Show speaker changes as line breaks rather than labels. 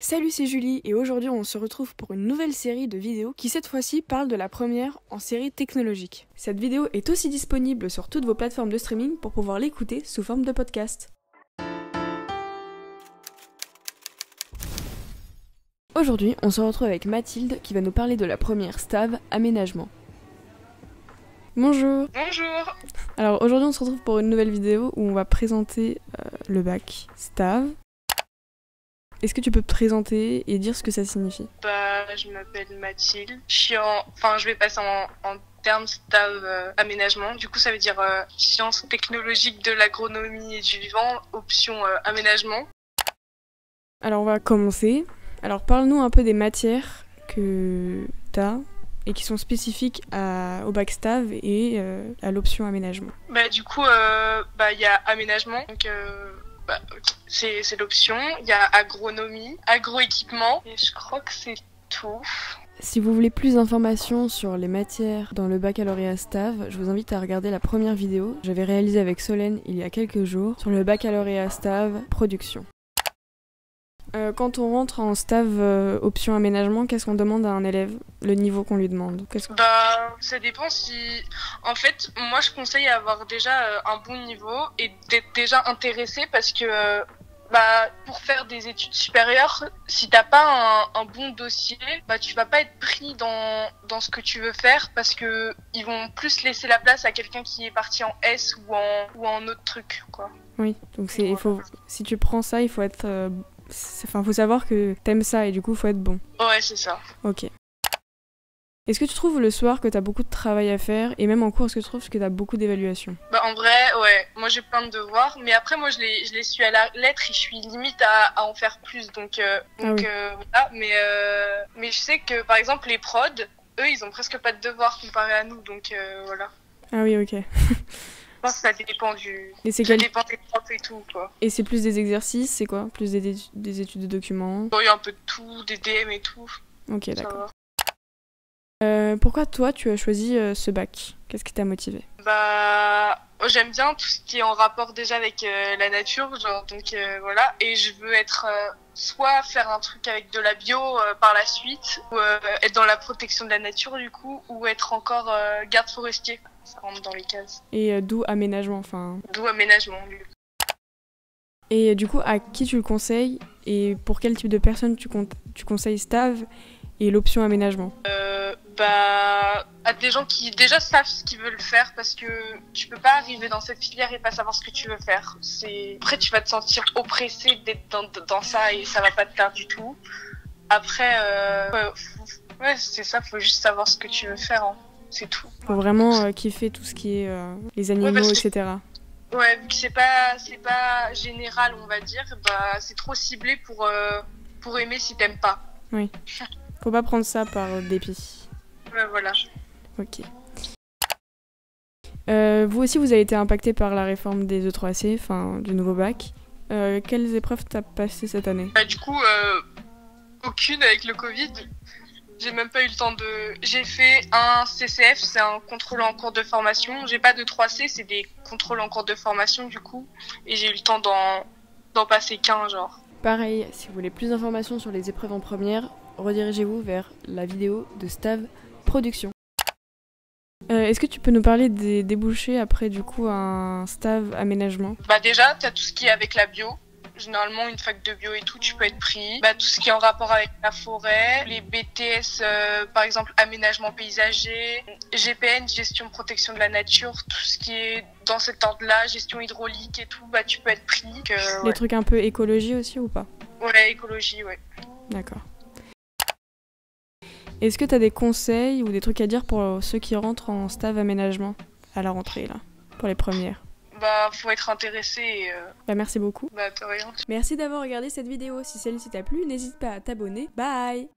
Salut, c'est Julie et aujourd'hui on se retrouve pour une nouvelle série de vidéos qui cette fois-ci parle de la première en série technologique. Cette vidéo est aussi disponible sur toutes vos plateformes de streaming pour pouvoir l'écouter sous forme de podcast. Aujourd'hui, on se retrouve avec Mathilde qui va nous parler de la première STAV aménagement. Bonjour.
Bonjour.
Alors aujourd'hui on se retrouve pour une nouvelle vidéo où on va présenter le bac STAV. Est-ce que tu peux te présenter et dire ce que ça signifie?
Je m'appelle Mathilde. Je vais passer en termes STAV aménagement. Du coup, ça veut dire sciences technologiques de l'agronomie et du vivant, option aménagement.
Alors on va commencer. Alors parle-nous un peu des matières que t'as et qui sont spécifiques au bac STAV et à l'option aménagement.
Du coup, y a aménagement. Donc, c'est l'option. Il y a agronomie, agroéquipement. Et je crois que c'est tout.
Si vous voulez plus d'informations sur les matières dans le baccalauréat STAV, je vous invite à regarder la première vidéo que j'avais réalisée avec Solène il y a quelques jours sur le baccalauréat STAV production. Quand on rentre en STAV option aménagement, qu'est-ce qu'on demande à un élève? Le niveau qu'on lui demande?
Ça dépend si... En fait, moi je conseille d'avoir déjà un bon niveau et d'être déjà intéressé parce que pour faire des études supérieures, si t'as pas un bon dossier, tu vas pas être pris dans ce que tu veux faire parce que ils vont plus laisser la place à quelqu'un qui est parti en S ou en autre truc, quoi.
Oui, donc si tu prends ça, il faut être... faut savoir que t'aimes ça et du coup, il faut être bon.
Ouais, c'est ça.
Ok. Est-ce que tu trouves le soir que t'as beaucoup de travail à faire et même en cours, est-ce que tu trouves que t'as beaucoup d'évaluations?
En vrai, ouais. Moi, j'ai plein de devoirs, mais après, moi, je les suis à la lettre et je suis limite à en faire plus. Voilà. Mais je sais que, par exemple, les prods, eux, ils ont presque pas de devoirs comparé à nous, donc voilà.
Ah oui, ok.
Je pense que ça dépend dépend des profs et tout, quoi.
Et c'est plus des exercices, c'est quoi? Plus des études de documents?
Il y a un peu de tout, des DM et tout.
Ok, d'accord. Pourquoi toi tu as choisi ce bac? Qu'est-ce qui t'a motivé?
J'aime bien tout ce qui est en rapport déjà avec la nature, voilà. Et je veux être soit faire un truc avec de la bio par la suite, ou être dans la protection de la nature du coup, ou être encore garde forestier. Ça rentre dans les cases.
Et d'où aménagement,
D'où aménagement.
Et du coup, à qui tu le conseilles et pour quel type de personnes tu conseilles STAV et l'option aménagement?
À des gens qui déjà savent ce qu'ils veulent faire parce que tu peux pas arriver dans cette filière et pas savoir ce que tu veux faire. Après, tu vas te sentir oppressé d'être dans ça et ça va pas te plaire du tout. Après, c'est ça, faut juste savoir ce que tu veux faire, hein. C'est tout.
Faut vraiment kiffer tout ce qui est les animaux, etc.
Ouais, vu que c'est pas général, on va dire, c'est trop ciblé pour aimer si t'aimes pas.
Oui. Faut pas prendre ça par dépit.
Ouais, voilà.
Ok. Vous aussi, vous avez été impacté par la réforme des E3C, du nouveau bac. Quelles épreuves t'as passées cette année?
Du coup, aucune avec le Covid. J'ai même pas eu le temps J'ai fait un CCF, c'est un contrôle en cours de formation. J'ai pas de 3C, c'est des contrôles en cours de formation du coup. Et j'ai eu le temps d'en passer qu'un, genre.
Pareil, si vous voulez plus d'informations sur les épreuves en première, redirigez-vous vers la vidéo de STAV Production. Est-ce que tu peux nous parler des débouchés après du coup un STAV aménagement?
Déjà, t'as tout ce qui est avec la bio. Généralement, une fac de bio et tout, tu peux être pris. Tout ce qui est en rapport avec la forêt, les BTS, par exemple, aménagement paysager, GPN, gestion protection de la nature, tout ce qui est dans cet ordre-là, gestion hydraulique et tout, tu peux être pris.
Les trucs un peu écologie aussi ou pas?
Ouais, écologie, ouais.
D'accord. Est-ce que tu as des conseils ou des trucs à dire pour ceux qui rentrent en STAV aménagement à la rentrée, là, pour les premières?
Faut être intéressé et
merci beaucoup.
De rien.
Merci d'avoir regardé cette vidéo. Si celle-ci t'a plu, n'hésite pas à t'abonner. Bye!